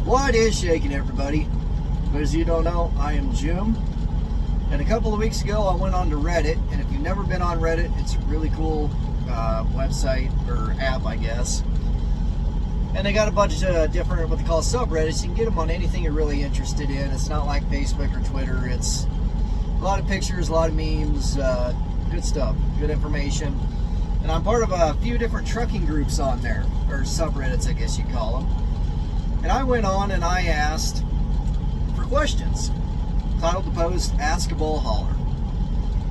What is shaking, everybody? But as you don't know, I am Jim. And a couple of weeks ago, I went on to Reddit. And if you've never been on Reddit, it's a really cool website or app, I guess. And they got a bunch of different, what they call subreddits. You can get them on anything you're really interested in. It's not like Facebook or Twitter. It's a lot of pictures, a lot of memes, good stuff, good information. And I'm part of a few different trucking groups on there, or subreddits, I guess you call them. And I went on and I asked for questions. Titled the post, Ask a Bull Hauler.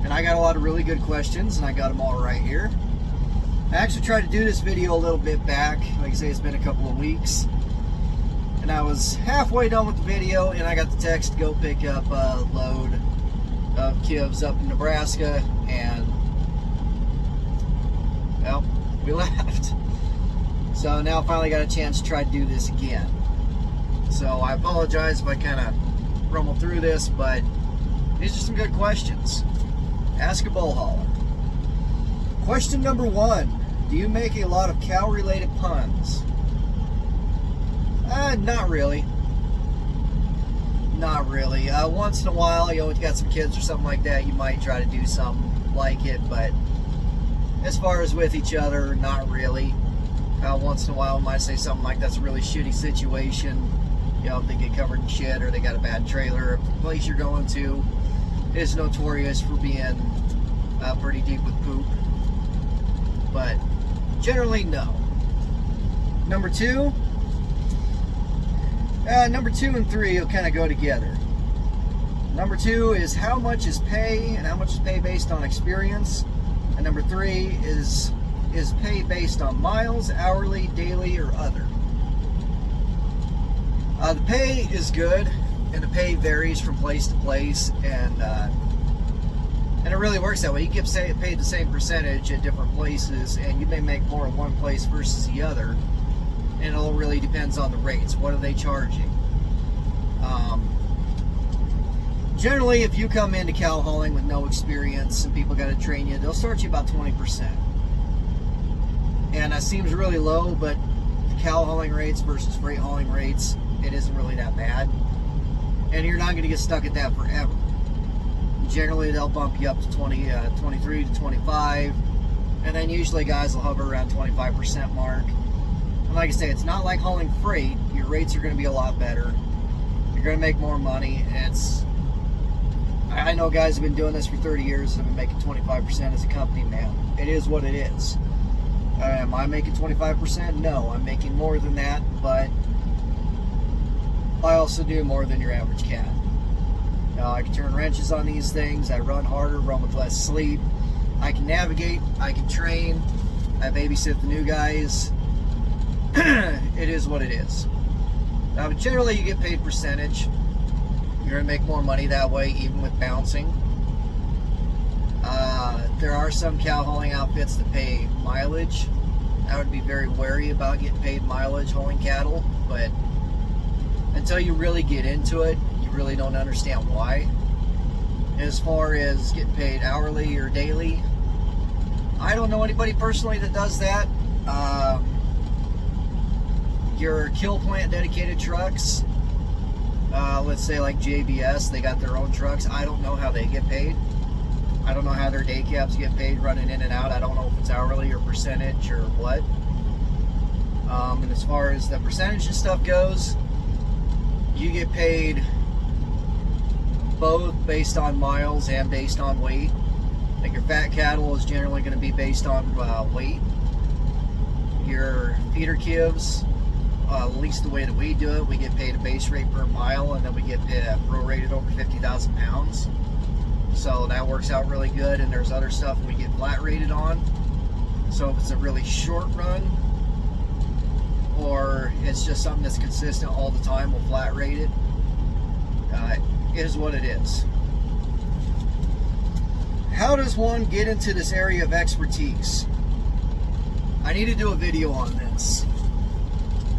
And I got a lot of really good questions, and I got them all right here. I actually tried to do this video a little bit back. Like I say, it's been a couple of weeks. And I was halfway done with the video, and I got the text to go pick up a load of kibs up in Nebraska, and well, we left. So now I finally got a chance to try to do this again. So I apologize if I kind of rumble through this, but these are some good questions. Ask a bull hauler. Question number 1. Do you make a lot of cow-related puns? Not really. Not really. Once in a while, you know, if you got some kids or something like that, you might try to do something like it, but as far as with each other, not really. Once in a while, I might say something like that's a really shitty situation. You know, if they get covered in shit or they got a bad trailer. If the place you're going to is notorious for being pretty deep with poop. But generally, no. Number 2. Number 2 and 3 will kind of go together. Number 2 is how much is pay, and how much is pay based on experience. And number 3 is pay based on miles, hourly, daily, or other. The pay is good, and the pay varies from place to place, and it really works that way. You get paid the same percentage at different places, and you may make more in one place versus the other, and it all really depends on the rates. What are they charging? Generally, if you come into cow hauling with no experience and people got to train you, they'll start you about 20%. And that seems really low, but cow hauling rates versus freight hauling rates, it isn't really that bad. And you're not going to get stuck at that forever. Generally, they'll bump you up to 23 to 25, and then usually guys will hover around 25% mark. And like I say, it's not like hauling freight. Your rates are going to be a lot better. You're going to make more money. I know guys have been doing this for 30 years and have been making 25% as a company man. It is what it is. Am I making 25%? No, I'm making more than that, but I also do more than your average cat. I can turn wrenches on these things. I run harder, run with less sleep. I can navigate. I can train. I babysit the new guys. It is what it is. Now, generally, you get paid percentage. You're going to make more money that way, even with bouncing. There are some cow hauling outfits that pay mileage. I would be very wary about getting paid mileage hauling cattle, but until you really get into it, you really don't understand why. As far as getting paid hourly or daily, I don't know anybody personally that does that. Your kill plant dedicated trucks, let's say like JBS, they got their own trucks. I don't know how they get paid. I don't know how their day cabs get paid running in and out. I don't know if it's hourly or percentage or what. And as far as the percentage and stuff goes, you get paid both based on miles and based on weight. Like your fat cattle is generally going to be based on weight. Your feeder calves, at least the way that we do it, we get paid a base rate per mile, and then we get prorated over 50,000 pounds. So that works out really good, and there's other stuff we get flat rated on. So if it's a really short run, or it's just something that's consistent all the time, we'll flat rate it. It is what it is. How does one get into this area of expertise? I need to do a video on this.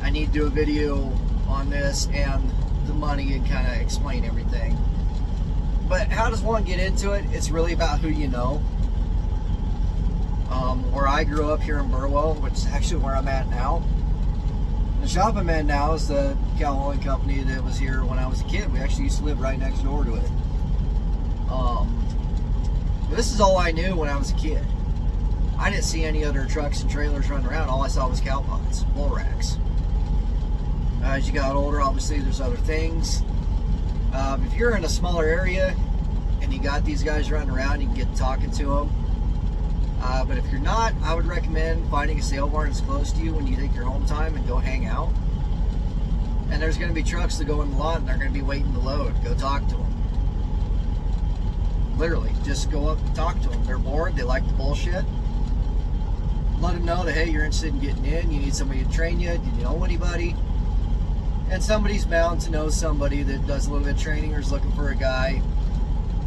I need to do a video on this and the money and kind of explain everything. But how does one get into it? It's really about who you know. Where I grew up here in Burwell, which is actually where I'm at now, Shopping Man now is the cow hauling company that was here when I was a kid. We actually used to live right next door to it. This is all I knew when I was a kid. I didn't see any other trucks and trailers running around. All I saw was cow pods, bull racks. As you got older, obviously there's other things. If you're in a smaller area and you got these guys running around, you can get talking to them. But if you're not, I would recommend finding a sale barn that's close to you when you take your home time and go hang out. And there's going to be trucks that go in the lot and they're going to be waiting to load. Go talk to them. Literally, just go up and talk to them. They're bored. They like the bullshit. Let them know that, hey, you're interested in getting in. You need somebody to train you. Do you know anybody? And somebody's bound to know somebody that does a little bit of training or is looking for a guy.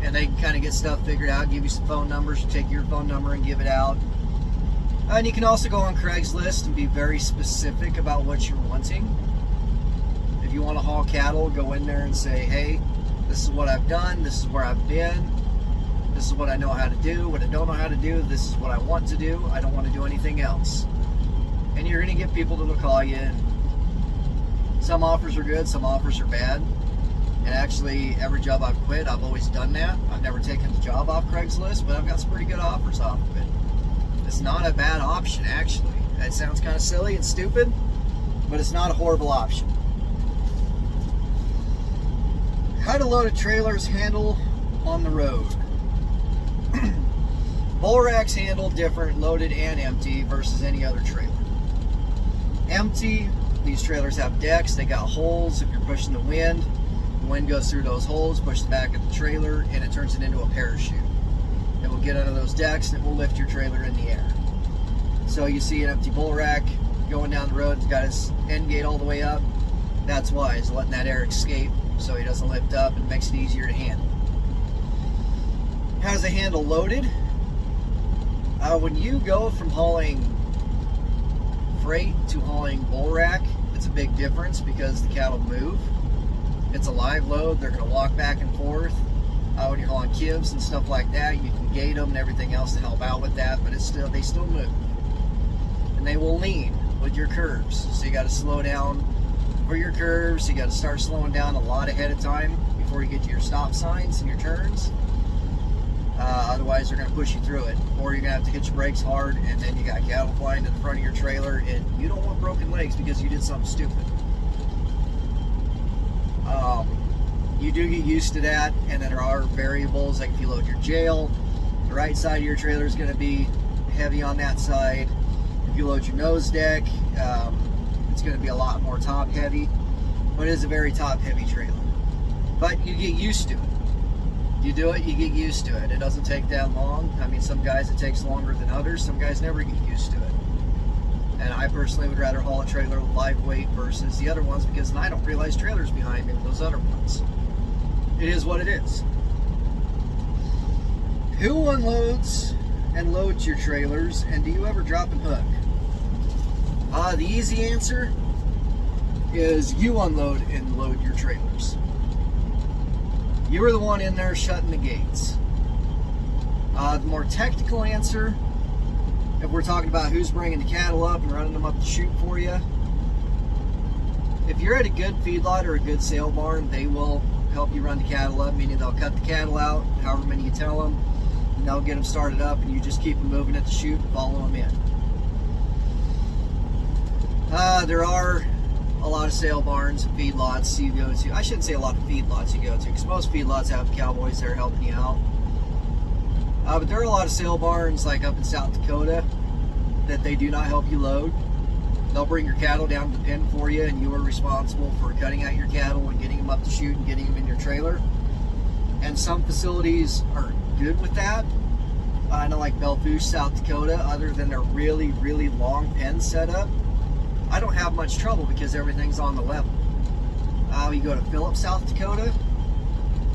And they can kind of get stuff figured out, give you some phone numbers, take your phone number and give it out. And you can also go on Craigslist and be very specific about what you're wanting. If you want to haul cattle, go in there and say, hey, this is what I've done, this is where I've been, this is what I know how to do, what I don't know how to do, this is what I want to do, I don't want to do anything else. And you're going to get people that'll call you. And some offers are good, some offers are bad. And actually, every job I've quit, I've always done that. I've never taken the job off Craigslist, but I've got some pretty good offers off of it. It's not a bad option, actually. It sounds kind of silly and stupid, but it's not a horrible option. How to load a trailer's handle on the road. Bull racks handle different, loaded and empty, versus any other trailer. Empty, these trailers have decks, they got holes. If you're pushing the wind goes through those holes, push the back of the trailer, and it turns it into a parachute. It will get under those decks and it will lift your trailer in the air. So you see an empty bull rack going down the road, it's got his end gate all the way up. That's why, he's letting that air escape so he doesn't lift up and makes it easier to handle. How's a handle loaded? When you go from hauling freight to hauling bull rack, it's a big difference because the cattle move. It's a live load, they're going to walk back and forth. When you're hauling kibs and stuff like that, you can gate them and everything else to help out with that, but they still move. And they will lean with your curves, so you got to slow down for your curves. You got to start slowing down a lot ahead of time before you get to your stop signs and your turns. Otherwise, they're going to push you through it, or you're going to have to hit your brakes hard, and then you got cattle flying to the front of your trailer, and you don't want broken legs because you did something stupid. You do get used to that, and then there are variables, like if you load your jail, the right side of your trailer is going to be heavy on that side. If you load your nose deck, it's going to be a lot more top heavy, but it is a very top heavy trailer. But you get used to it. You do it, you get used to it. It doesn't take that long. I mean, some guys it takes longer than others. Some guys never get used to it. And I personally would rather haul a trailer live weight versus the other ones, because then I don't realize trailers behind me with those other ones. It is what it is. Who unloads and loads your trailers, and do you ever drop and hook? The easy answer is you unload and load your trailers. You are the one in there shutting the gates. The more technical answer, if we're talking about who's bringing the cattle up and running them up the chute for you, if you're at a good feedlot or a good sale barn, they will help you run the cattle up, meaning they'll cut the cattle out, however many you tell them, and they'll get them started up, and you just keep them moving at the chute and follow them in. There are a lot of sale barns and feedlots you go to. I shouldn't say a lot of feedlots you go to, because most feedlots have cowboys there helping you out. But there are a lot of sale barns, like up in South Dakota, that they do not help you load. They'll bring your cattle down to the pen for you, and you are responsible for cutting out your cattle and getting them up the chute and getting them in your trailer. And some facilities are good with that. I know, like Belfouche, South Dakota, other than their really, really long pen setup, I don't have much trouble because everything's on the level. You go to Phillips, South Dakota,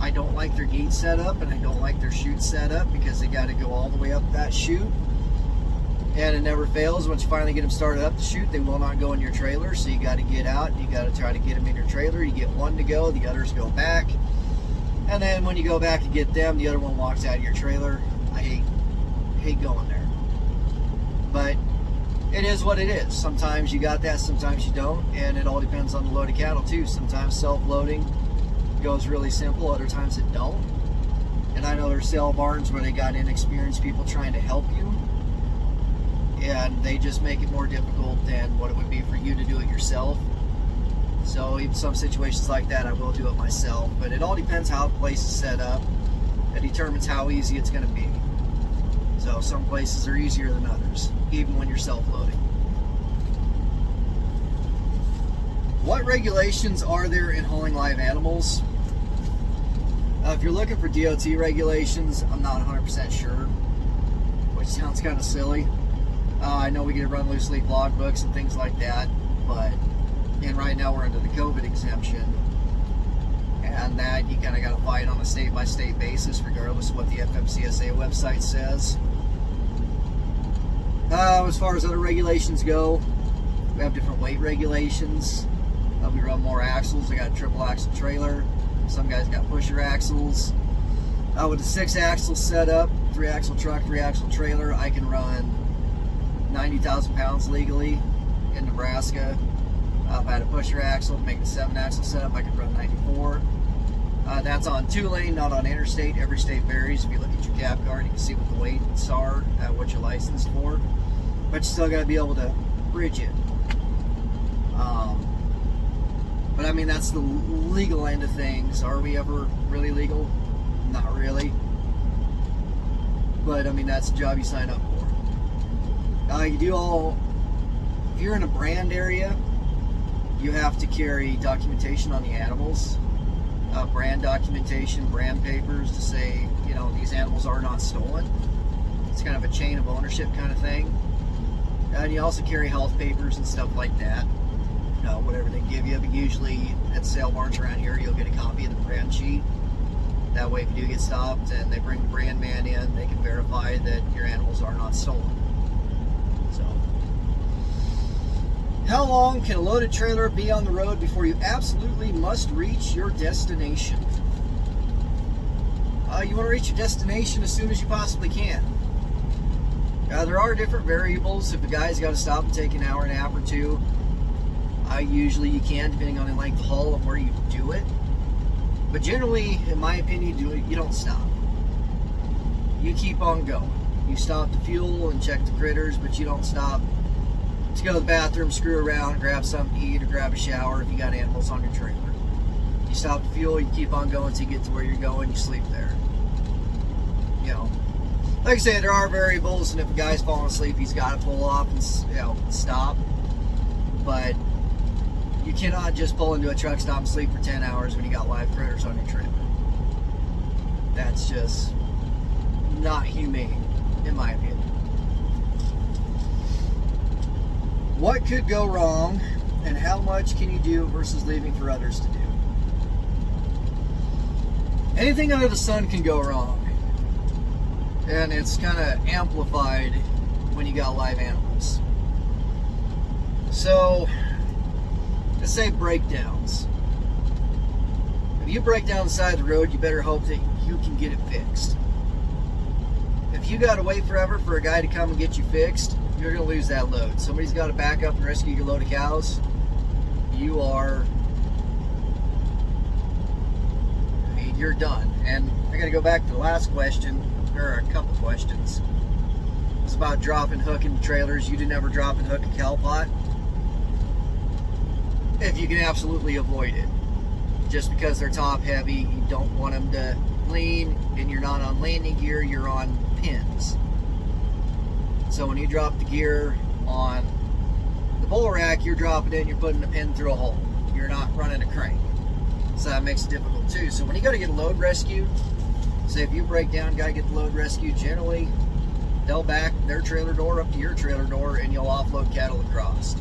I don't like their gate setup, and I don't like their chute setup because they got to go all the way up that chute. And it never fails. Once you finally get them started up the chute, they will not go in your trailer. So you got to get out and you got to try to get them in your trailer. You get one to go, the others go back. And then when you go back to get them, the other one walks out of your trailer. I hate going there. But it is what it is. Sometimes you got that, sometimes you don't, and it all depends on the load of cattle too. Sometimes self-loading goes really simple, other times it don't. And I know there's sale barns where they got inexperienced people trying to help you, and they just make it more difficult than what it would be for you to do it yourself. So even some situations like that, I will do it myself. But it all depends how the place is set up. It determines how easy it's going to be. So some places are easier than others, even when you're self-loading. What regulations are there in hauling live animals? If you're looking for DOT regulations, I'm not 100% sure, which sounds kind of silly. I know we get to run loose leaf logbooks and things like that, and right now we're under the COVID exemption, and that you kind of got to fight on a state-by-state basis, regardless of what the FMCSA website says. As far as other regulations go, we have different weight regulations. We run more axles. I got a triple axle trailer. Some guys got pusher axles. With a 6-axle setup, 3-axle truck, 3-axle trailer, I can run 90,000 pounds legally in Nebraska. If I had a pusher axle to make the 7-axle setup, I could run 94. That's on 2-lane, not on interstate. Every state varies. If you look at your cab card, you can see what the weights are, what you're licensed for. But you still got to be able to bridge it. But I mean, that's the legal end of things. Are we ever really legal? Not really. But I mean, that's the job you sign up for. If you're in a brand area, you have to carry documentation on the animals. Brand documentation, brand papers to say, these animals are not stolen. It's kind of a chain of ownership kind of thing. And you also carry health papers and stuff like that. Whatever they give you, but usually at sale barns around here, you'll get a copy of the brand sheet. That way, if you do get stopped and they bring the brand man in, they can verify that your animals are not stolen. So, how long can a loaded trailer be on the road before you absolutely must reach your destination? You want to reach your destination as soon as you possibly can. There are different variables. If the guy's got to stop and take an hour nap or two, usually you can, depending on the length of haul and where you do it. But generally, in my opinion, you don't stop. You keep on going. You stop to fuel and check the critters, but you don't stop to go to the bathroom, screw around, grab something to eat, or grab a shower if you got animals on your trailer. You stop to fuel, you keep on going until you get to where you're going, you sleep there. Like I say, there are variables, and if a guy's falling asleep, he's got to pull off and stop. But you cannot just pull into a truck stop and sleep for 10 hours when you got live critters on your trailer. That's just not humane, in my opinion. What could go wrong, and how much can you do versus leaving for others to do? Anything under the sun can go wrong. And it's kind of amplified when you got live animals. So, let's say breakdowns. If you break down the side of the road, you better hope that you can get it fixed. If you gotta wait forever for a guy to come and get you fixed, you're gonna lose that load. Somebody's gotta back up and rescue your load of cows. You're done. And I gotta go back to the last question, or a couple questions. It's about dropping hooking trailers. You didn't ever drop and hook a cow pot? If you can absolutely avoid it. Just because they're top heavy, you don't want them to lean, and you're not on landing gear, you're on pins. So when you drop the gear on the bull rack, you're dropping it and you're putting a pin through a hole. You're not running a crank. So that makes it difficult too. So when you got to get a load rescued, say if you break down, got to get the load rescued, generally they'll back their trailer door up to your trailer door and you'll offload cattle across.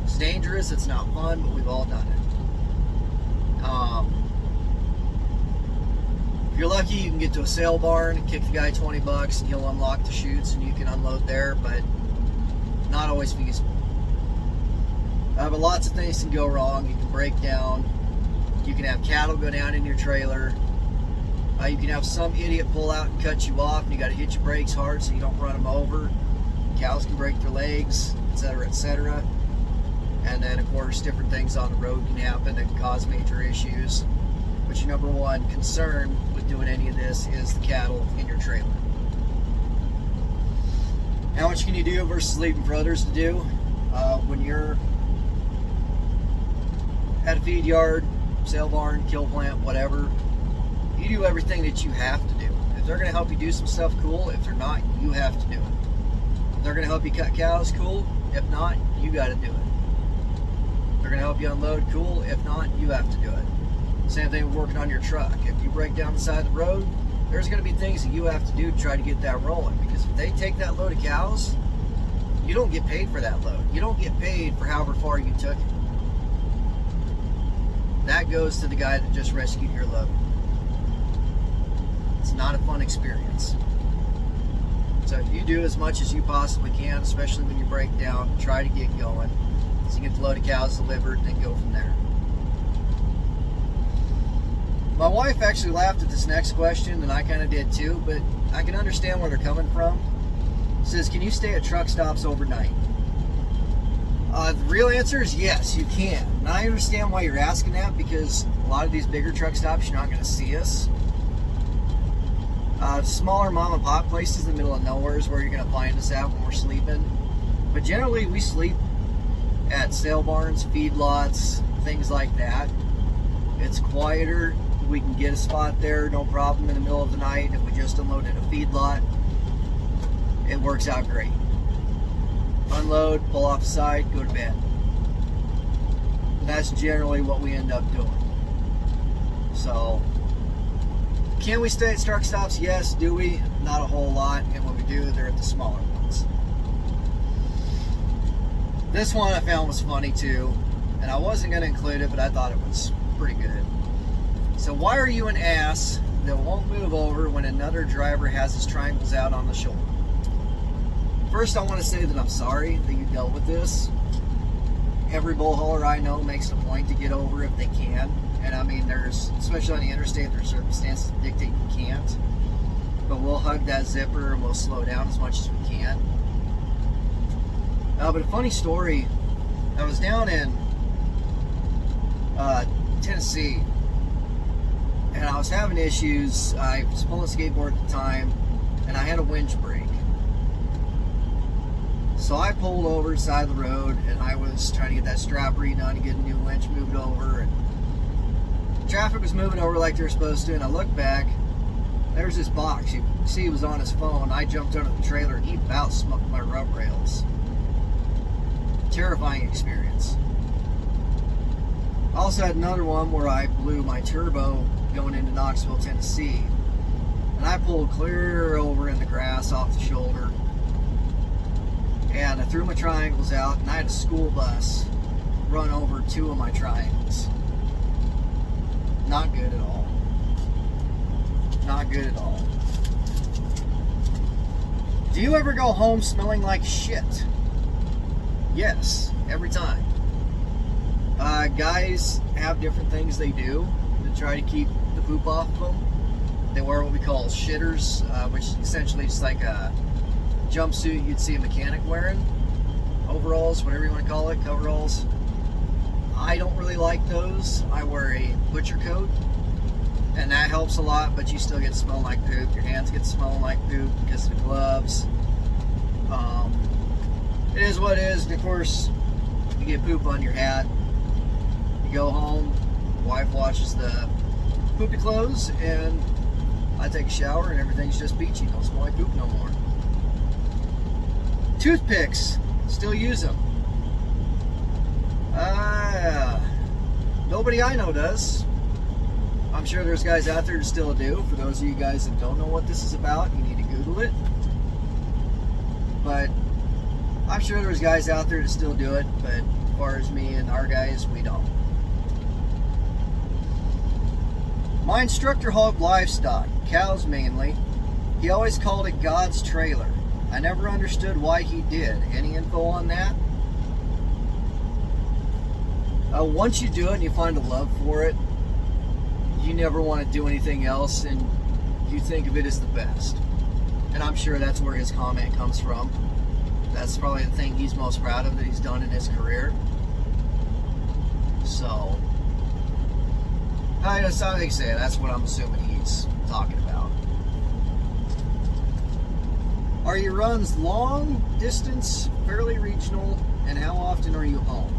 It's dangerous, it's not fun, but we've all done it. If you're lucky, you can get to a sale barn, kick the guy $20 and he'll unlock the chutes and you can unload there, but not always feasible. But lots of things can go wrong. You can break down. You can have cattle go down in your trailer. You can have some idiot pull out and cut you off, and you got to hit your brakes hard so you don't run them over. Cows can break their legs. etc., etc. And then, of course, different things on the road can happen that can cause major issues. But your number one concern with doing any of this is the cattle in your trailer. How much can you do versus leaving for others to do? When you're at a feed yard, sale barn, kill plant, whatever, you do everything that you have to do. If they're going to help you do some stuff, cool. If they're not, you have to do it. If they're going to help you cut cows, cool. If not, you got to do it. If they're going to help you unload, cool. If not, you have to do it. Same thing with working on your truck. If you break down the side of the road, there's going to be things that you have to do to try to get that rolling. Because if they take that load of cows, you don't get paid for that load. You don't get paid for however far you took it. That goes to the guy that just rescued your load. It's not a fun experience. So if you do as much as you possibly can, especially when you break down, try to get going. So you get the load of cows delivered and then go from there. My wife actually laughed at this next question, and I kind of did too, but I can understand where they're coming from. It says, can you stay at truck stops overnight? The real answer is yes, you can. And I understand why you're asking that, because a lot of these bigger truck stops, you're not going to see us. Smaller mom and pop places in the middle of nowhere is where you're going to find us at when we're sleeping. But generally, we sleep at sale barns, feedlots, things like that. It's quieter. We can get a spot there, no problem, in the middle of the night. If we just unloaded a feedlot, it works out great. Unload, pull off the side, go to bed. That's generally what we end up doing. So, can we stay at truck stops? Yes. Do we? Not a whole lot. And when we do, they're at the smaller ones. This one I found was funny too, and I wasn't going to include it, but I thought it was pretty good. So why are you an ass that won't move over when another driver has his triangles out on the shoulder? First, I want to say that I'm sorry that you dealt with this. Every bull hauler I know makes it a point to get over if they can. And I mean, there's, especially on the interstate, there's circumstances that dictate you can't. But we'll hug that zipper and we'll slow down as much as we can. But a funny story, I was down in Tennessee, and I was having issues. I was pulling a skateboard at the time, and I had a winch break. So I pulled over the side of the road, and I was trying to get that strap redone to get a new winch moved over. And traffic was moving over like they were supposed to, and I looked back. There's this box. You see, he was on his phone. I jumped under the trailer, and he about smoked my rub rails. Terrifying experience. I also had another one where I blew my turbo going into Knoxville, Tennessee, and I pulled clear over in the grass off the shoulder, and I threw my triangles out, and I had a school bus run over two of my triangles. Not good at all. Not good at all. Do you ever go home smelling like shit? Yes, every time. Guys have different things they do to try to keep the poop off of them. They wear what we call shitters, which is essentially just like a jumpsuit you'd see a mechanic wearing. Overalls, whatever you want to call it, coveralls. I don't really like those. I wear a butcher coat, and that helps a lot, but you still get smelling like poop. Your hands get smelling like poop because of the gloves. It is what it is, and of course, you get poop on your hat. You go home, wife washes the poopy clothes, and I take a shower, and everything's just peachy. Don't smell like poop no more. Toothpicks, still use them. Nobody I know does. I'm sure there's guys out there that still do. For those of you guys that don't know what this is about, you need to Google it. But I'm sure there's guys out there that still do it, but as far as me and our guys, we don't. My instructor hauled livestock, cows mainly. He always called it God's trailer. I never understood why he did. Any info on that? Once you do it and you find a love for it, you never want to do anything else, and you think of it as the best. And I'm sure that's where his comment comes from. That's probably the thing he's most proud of that he's done in his career. So, that's how they say it. That's what I'm assuming he's talking about. Are your runs long, distance, fairly regional, and how often are you home?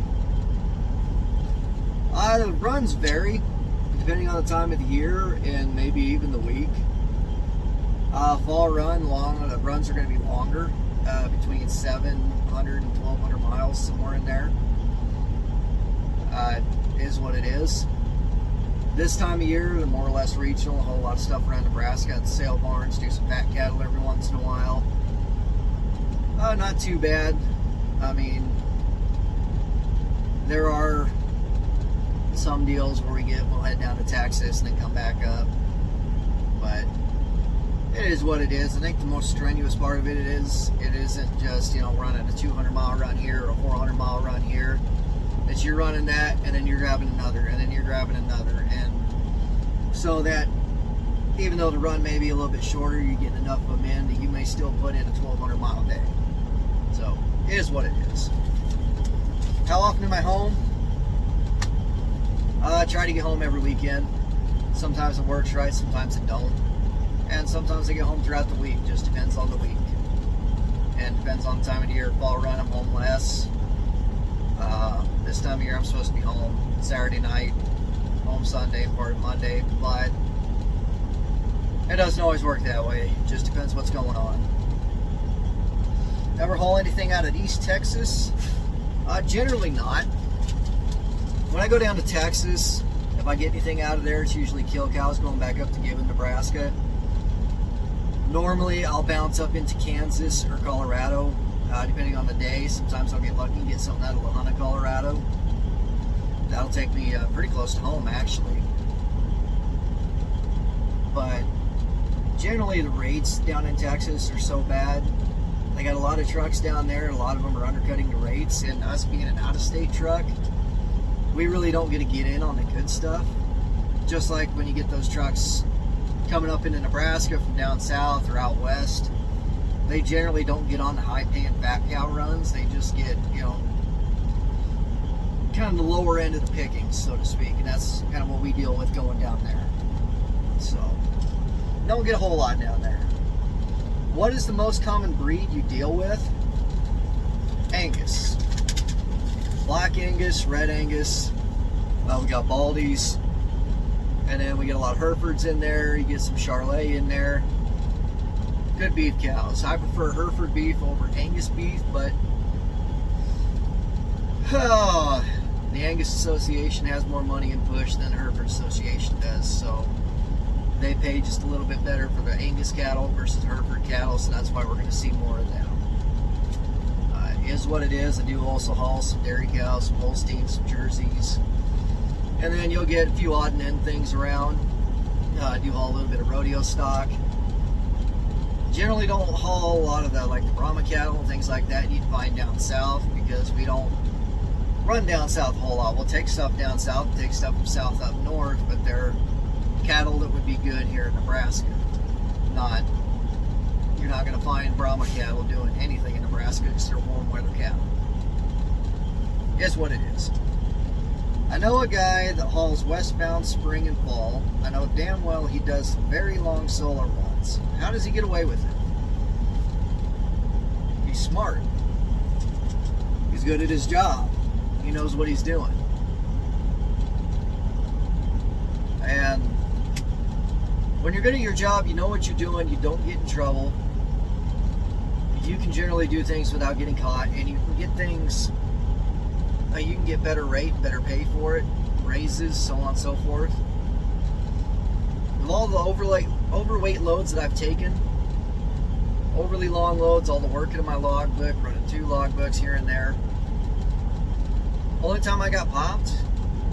The runs vary depending on the time of the year and maybe even the week. Fall run, the runs are going to be longer, between 700 and 1,200 miles, somewhere in there. Is what it is. This time of year, they're more or less regional. A whole lot of stuff around Nebraska at the sale barns. Do some fat cattle every once in a while. Not too bad. I mean, there are some deals where we'll head down to Texas and then come back up. But it is what it is. I think the most strenuous part of it isn't just, running a 200-mile run here or a 400-mile run here. It's you're running that, and then you're grabbing another, and then you're grabbing another. And so that even though the run may be a little bit shorter, you're getting enough of them in that you may still put in a 1,200-mile day. So it is what it is. How often am I home? I try to get home every weekend. Sometimes it works right, sometimes it don't. And sometimes I get home throughout the week. Just depends on the week. And depends on the time of the year. Fall run, I'm home less. This time of year, I'm supposed to be home Saturday night, home Sunday, part of Monday, but it doesn't always work that way. It just depends what's going on. Ever haul anything out of East Texas? Generally not. When I go down to Texas, if I get anything out of there, it's usually kill cows going back up to Gibbon, Nebraska. Normally, I'll bounce up into Kansas or Colorado, depending on the day. Sometimes I'll get lucky and get something out of Lahana, Colorado. That'll take me pretty close to home, actually. But generally, the rates down in Texas are so bad. They got a lot of trucks down there. A lot of them are undercutting the rates. And us being an out-of-state truck, we really don't get to get in on the good stuff. Just like when you get those trucks coming up into Nebraska from down south or out west, they generally don't get on the high-paying fat cow runs. They just get, kind of the lower end of the pickings, so to speak. And that's kind of what we deal with going down there. So, don't get a whole lot down there. What is the most common breed you deal with? Angus. Black Angus, Red Angus. We got Baldies. And then we get a lot of Herefords in there. You get some Charolais in there. Good beef cows. I prefer Hereford beef over Angus beef, but the Angus Association has more money in push than the Hereford Association does, so they pay just a little bit better for the Angus cattle versus Hereford cattle, so that's why we're going to see more of them. It is what it is. I do also haul some dairy cows, some Holsteins, some Jerseys, and then you'll get a few odd and end things around. I do haul a little bit of rodeo stock. Generally don't haul a lot of the Brahma cattle and things like that you'd find down south, because we don't run down south a whole lot. We'll take stuff down south, take stuff from south up north, but they're cattle that would be good here in Nebraska. You're not going to find Brahma cattle doing anything in Nebraska because they're warm weather cattle. It's what it is. I know a guy that hauls westbound spring and fall. I know damn well he does some very long solo runs. How does he get away with it? He's smart. He's good at his job. He knows what he's doing. And when you're good at your job, you know what you're doing, you don't get in trouble. You can generally do things without getting caught, and you can get things, you can get better rate, better pay for it, raises, so on and so forth. With all the overweight loads that I've taken, overly long loads, all the work in my logbook, running 2 logbooks here and there. Only time I got popped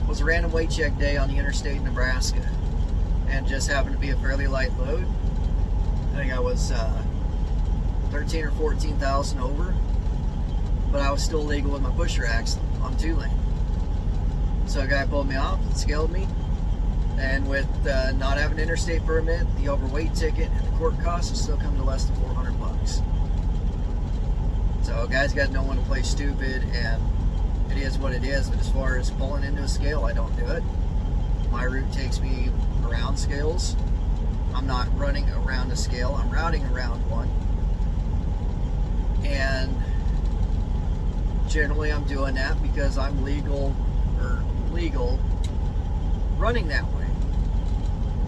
was a random weight check day on the interstate in Nebraska, and just happened to be a fairly light load. I think I was 13 or 14,000 over, but I was still legal with my pusher axle on 2-lane. So a guy pulled me off, scaled me, and with not having an interstate permit, the overweight ticket, and the court costs will still come to less than $400. So guys got to know when to play stupid, and it is what it is. But as far as pulling into a scale, I don't do it. My route takes me around scales. I'm not running around a scale, I'm routing around one. And generally I'm doing that because I'm legal running that way.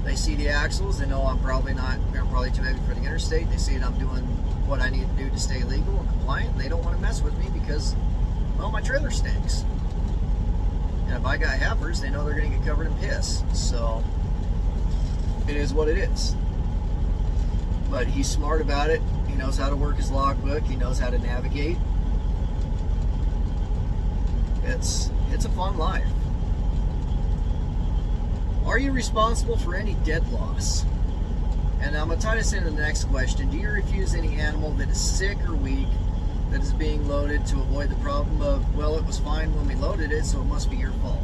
They see the axles, they know I'm probably too heavy for the interstate. They see that I'm doing what I need to do to stay legal and compliant. They don't want to mess with me because, well, my trailer stinks. And if I got heifers, they know they're going to get covered in piss. So it is what it is. But he's smart about it. He knows how to work his logbook. He knows how to navigate. It's a fun life. Are you responsible for any dead loss? And I'm going to tie this into the next question. Do you refuse any animal that is sick or weak that is being loaded to avoid the problem of, well, it was fine when we loaded it, so it must be your fault?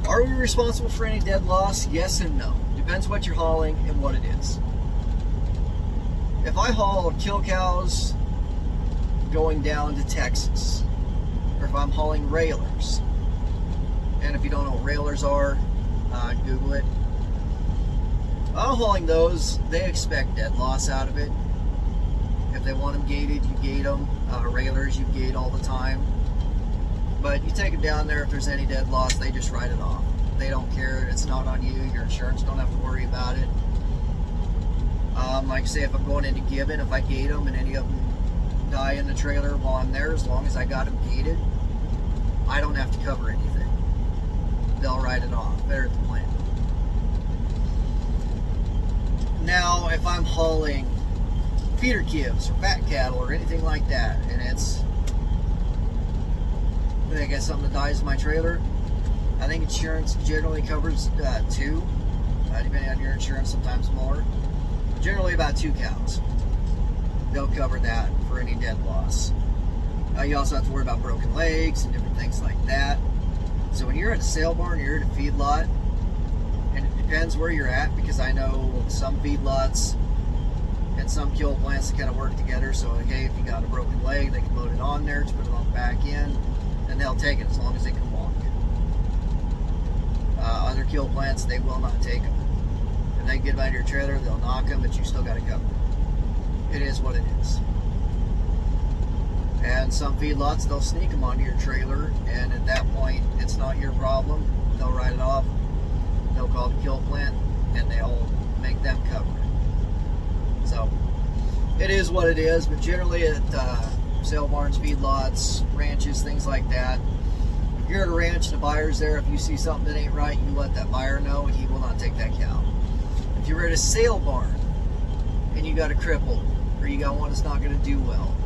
Are we responsible for any dead loss? Yes and no. Depends what you're hauling and what it is. If I haul kill cows going down to Texas, or if I'm hauling railers, and if you don't know what railers are, Google it. I'm hauling those, they expect dead loss out of it. If they want them gated, you gate them. Railers, you gate all the time. But you take them down there, if there's any dead loss, they just write it off. They don't care. It's not on you. Your insurance don't have to worry about it. Like say if I'm going into Gibbon, if I gate them and any of them die in the trailer while I'm there, as long as I got them gated, I don't have to cover anything. They'll write it off. They're at the plant. Now, if I'm hauling feeder calves or fat cattle or anything like that, and it's, I got something that dies in my trailer, I think insurance generally covers 2, depending on your insurance, sometimes more. Generally about 2 cows. They'll cover that for any dead loss. You also have to worry about broken legs and different things like that. So when you're at a sale barn, you're at a feedlot, and it depends where you're at, because I know some feedlots and some kill plants that kind of work together. So hey, if you got a broken leg, they can load it on there to put it on the back end, and they'll take it as long as they can walk. Other kill plants, they will not take them. If they get them out of your trailer, they'll knock them, but you still got to cover them. It is what it is. And some feedlots, they'll sneak them onto your trailer, and at that point, it's not your problem. They'll write it off. They'll call the kill plant, and they'll make them cover it. So, it is what it is, but generally at sale barns, feedlots, ranches, things like that, if you're at a ranch and the buyer's there, if you see something that ain't right, you let that buyer know, and he will not take that cow. If you're at a sale barn, and you got a cripple, or you got one that's not going to do well,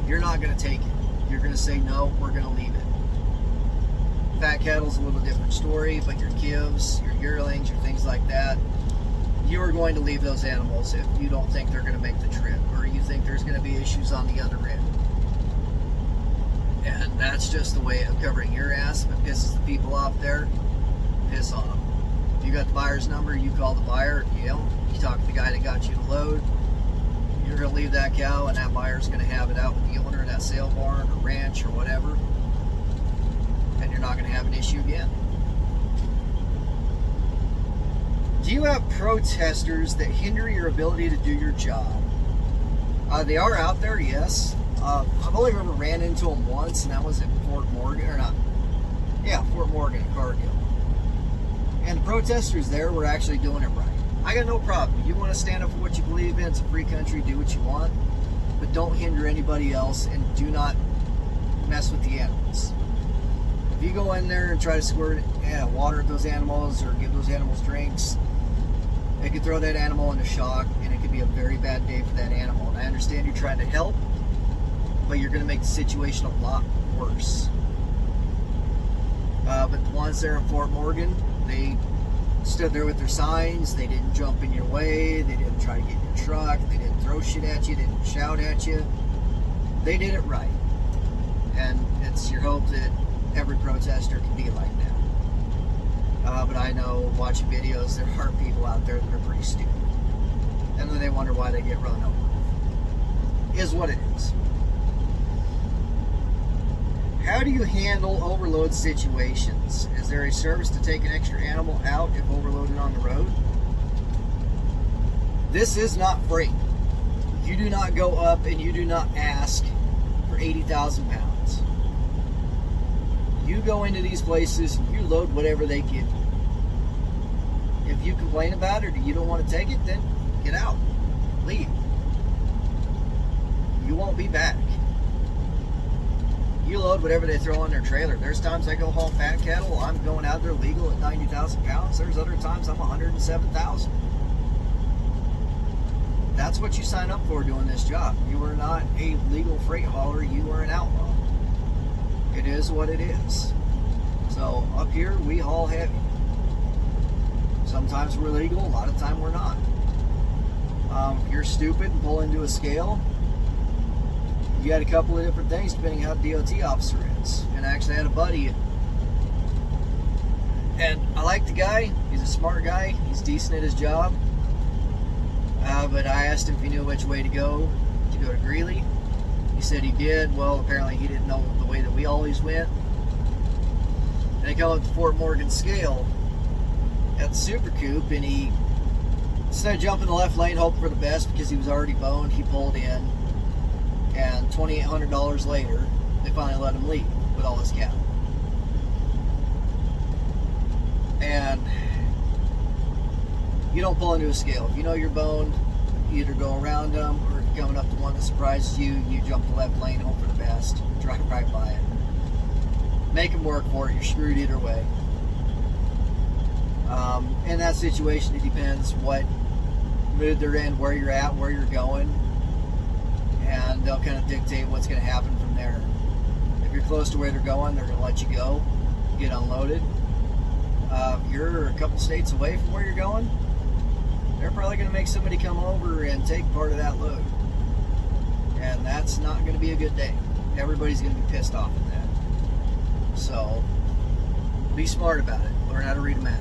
you're not going to take it. You're going to say, no, we're going to leave it. Fat cattle's a little different story, but your calves, your yearlings, your things like that, you are going to leave those animals if you don't think they're going to make the trip, or you think there's going to be issues on the other end. And that's just the way of covering your ass. If it pisses the people off there, piss on them. If you got the buyer's number, you call the buyer. If you don't, you talk to the guy that got you the load. You're going to leave that cow, and that buyer's going to have it out with the owner of that sale barn or ranch or whatever, and you're not going to have an issue again. Do you have protesters that hinder your ability to do your job? They are out there, yes. I've only ever ran into them once, and that was at Fort Morgan, or not, yeah, Fort Morgan at Cargill. And the protesters there were actually doing it right. I got no problem. You want to stand up for what you believe in. It's a free country. Do what you want. But don't hinder anybody else, and do not mess with the animals. If you go in there and try to squirt water at those animals or give those animals drinks, it could throw that animal into shock, and it could be a very bad day for that animal. And I understand you're trying to help, but you're going to make the situation a lot worse. But the ones there in Fort Morgan, they stood there with their signs. They didn't jump in your way. They didn't try to get in your truck. They didn't throw shit at you. They didn't shout at you. They did it right. And it's your hope that every protester can be like that. But I know, watching videos, there are people out there that are pretty stupid. And then they wonder why they get run over. is what it is. How do you handle overload situations? Is there a service to take an extra animal out if overloaded on the road? This is not freight. You do not go up and you do not ask for 80,000 pounds. You go into these places, you load whatever they give you. If you complain about it or you don't want to take it, then get out. Leave. You won't be back. You load whatever they throw on their trailer. There's times I go haul fat cattle, I'm going out there legal at 90,000 pounds. There's other times I'm 107,000. That's what you sign up for doing this job. You are not a legal freight hauler, you are an outlaw. It is what it is. So up here we haul heavy. Sometimes we're legal, a lot of time we're not. If you're stupid and pull into a scale, you got a couple of different things depending how the DOT officer is. And I actually had a buddy, and I like the guy. He's a smart guy. He's decent at his job. But I asked him if he knew which way to go to Greeley. He said he did. Well, apparently he didn't know the way that we always went. And I go up to Fort Morgan scale at the Super Coupe, and he, instead of jumping the left lane, hoping for the best because he was already boned, he pulled in. And $2,800 later, they finally let him leave with all his cattle. And you don't pull into a scale. If you know you're boned, you either go around them, or if you're coming up to one that surprises you, you jump the left lane, hope for the best, drive right by it. Make them work for it. You're screwed either way. In that situation, it depends what mood they're in, where you're at, where you're going. And they'll kind of dictate what's going to happen from there. If you're close to where they're going, they're going to let you go, get unloaded. If you're a couple states away from where you're going, they're probably going to make somebody come over and take part of that load. And that's not going to be a good day. Everybody's going to be pissed off at that. So, be smart about it. Learn how to read a map.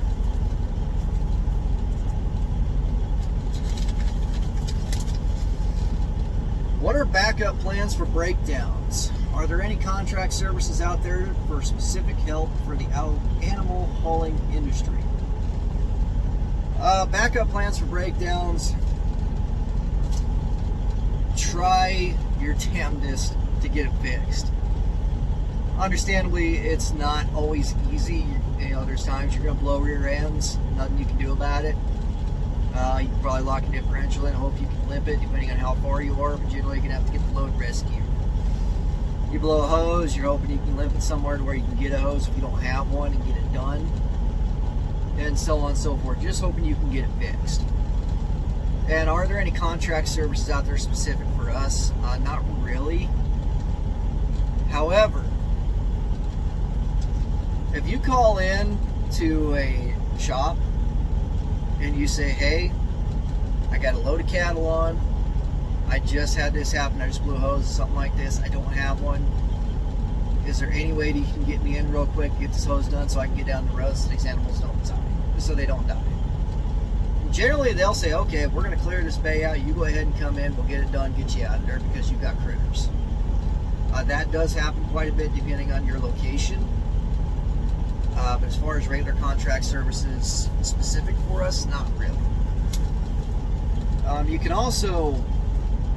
What are backup plans for breakdowns? Are there any contract services out there for specific help for the animal hauling industry? Backup plans for breakdowns. Try your damnedest to get it fixed. Understandably, it's not always easy. You know, there's times you're going to blow rear ends. Nothing you can do about it. You can probably lock a differential in, hope you can limp it depending on how far you are, but generally you're going to have to get the load rescued. You blow a hose, you're hoping you can limp it somewhere to where you can get a hose if you don't have one and get it done, and so on and so forth. Just hoping you can get it fixed. And are there any contract services out there specific for us? Not really. However, if you call in to a shop and you say, hey, I got a load of cattle on, I just had this happen, I just blew a hose, something like this, I don't have one, is there any way that you can get me in real quick, get this hose done so I can get down the road so these animals don't die, so they don't die? Generally they'll say, okay, we're going to clear this bay out, you go ahead and come in, we'll get it done, get you out of there because you've got critters. That does happen quite a bit depending on your location. But as far as regular contract services specific for us, not really. You can also,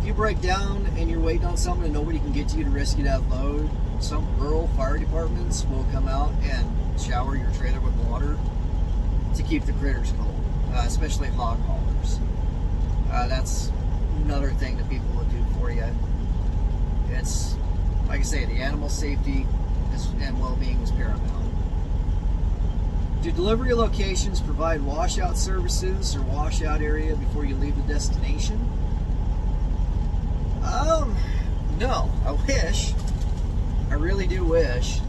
if you break down and you're waiting on someone and nobody can get to you to rescue that load, some rural fire departments will come out and shower your trailer with water to keep the critters cold, especially hog haulers. That's another thing that people will do for you. It's, like I say, the animal safety and well-being is paramount. Do delivery locations provide washout services or washout area before you leave the destination? No. I wish. I really do wish.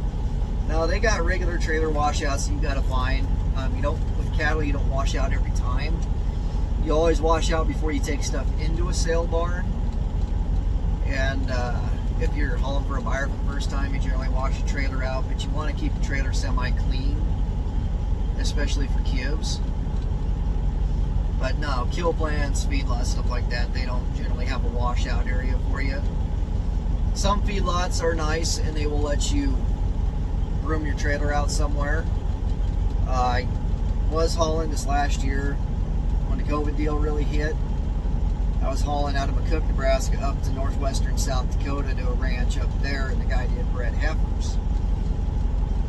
No, they got regular trailer washouts you got to find. You don't, with cattle, you don't wash out every time. You always wash out before you take stuff into a sale barn. And if you're hauling for a buyer for the first time, you generally wash your trailer out, but you want to keep the trailer semi-clean, especially for calves. But no, kill plants, feedlots, stuff like that, they don't generally have a washout area for you. Some feedlots are nice and they will let you room your trailer out somewhere. I was hauling this last year when the COVID deal really hit. I was hauling out of McCook, Nebraska up to northwestern South Dakota to a ranch up there, and the guy did bred heifers.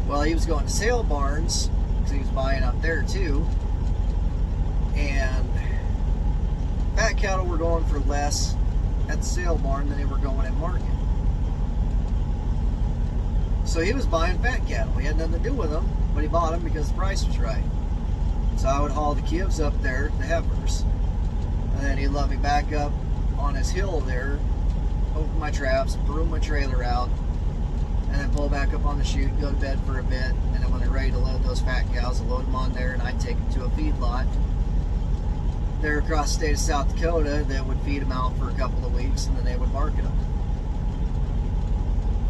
Well, he was going to sale barns because he was buying up there too, and fat cattle were going for less at the sale barn than they were going at market. So he was buying fat cattle. He had nothing to do with them, but he bought them because the price was right. So I would haul the calves up there, the heifers, and then he'd let me back up on his hill there, open my traps, broom my trailer out, and then pull back up on the chute, go to bed for a bit, and then when they're ready to load those fat cows, I'll load them on there, and I'd take them to a feedlot there across the state of South Dakota that would feed them out for a couple of weeks, and then they would market them.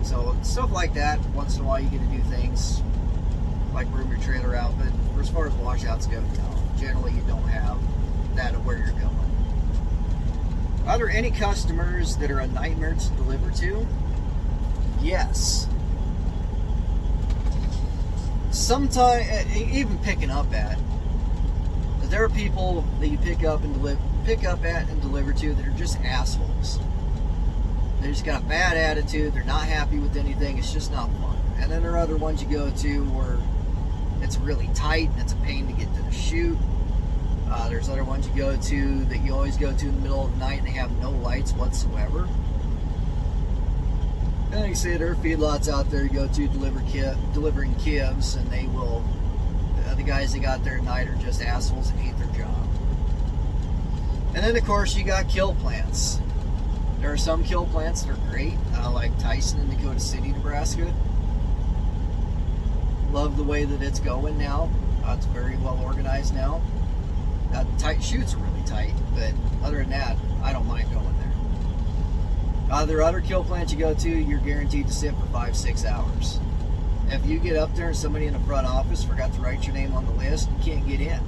So stuff like that, once in a while you get to do things like broom your trailer out, but as far as washouts go, no, generally you don't have that of where you're going. Are there any customers that are a nightmare to deliver to? Yes. Sometimes, even picking up at. There are people that you pick up at and deliver to that are just assholes. They just got a bad attitude. They're not happy with anything. It's just not fun. And then there are other ones you go to where it's really tight and it's a pain to get to the chute. There's other ones you go to that you always go to in the middle of the night and they have no lights whatsoever. And like I say, there are feedlots out there you go to delivering calves, and they will. The guys that got there at night are just assholes and hate their job. And then of course you got kill plants. There are some kill plants that are great, like Tyson in Dakota City, Nebraska. Love the way that it's going now. It's very well organized now. The tight chutes are really tight, but other than that, I don't mind going there. There are other kill plants you go to, you're guaranteed to sit for 5-6 hours. If you get up there and somebody in the front office forgot to write your name on the list, you can't get in.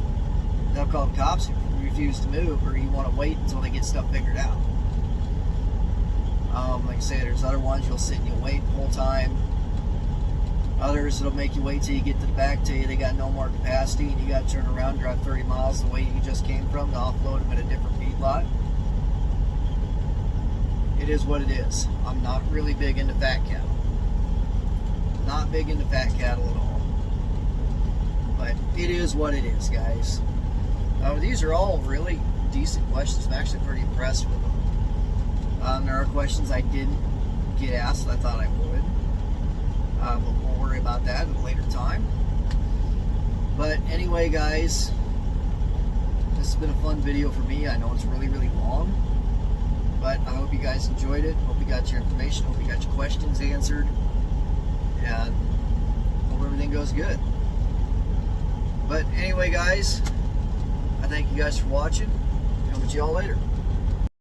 They'll call the cops if you refuse to move, or you want to wait until they get stuff figured out. Like I say, there's other ones you'll sit and you'll wait the whole time. Others it'll make you wait till you get to the back, tell you they got no more capacity, and you got to turn around and drive 30 miles the way you just came from to offload them at a different feedlot. It is what it is. I'm not really big into fat cattle. Not big into fat cattle at all. But it is what it is, guys. These are all really decent questions. I'm actually pretty impressed with them. There are questions I didn't get asked that I thought I would. But we'll worry about that at a later time. But anyway, guys, this has been a fun video for me. I know it's really, really long, but I hope you guys enjoyed it. Hope you got your information. Hope you got your questions answered. And hope everything goes good. But anyway, guys, I thank you guys for watching. Come with y'all later.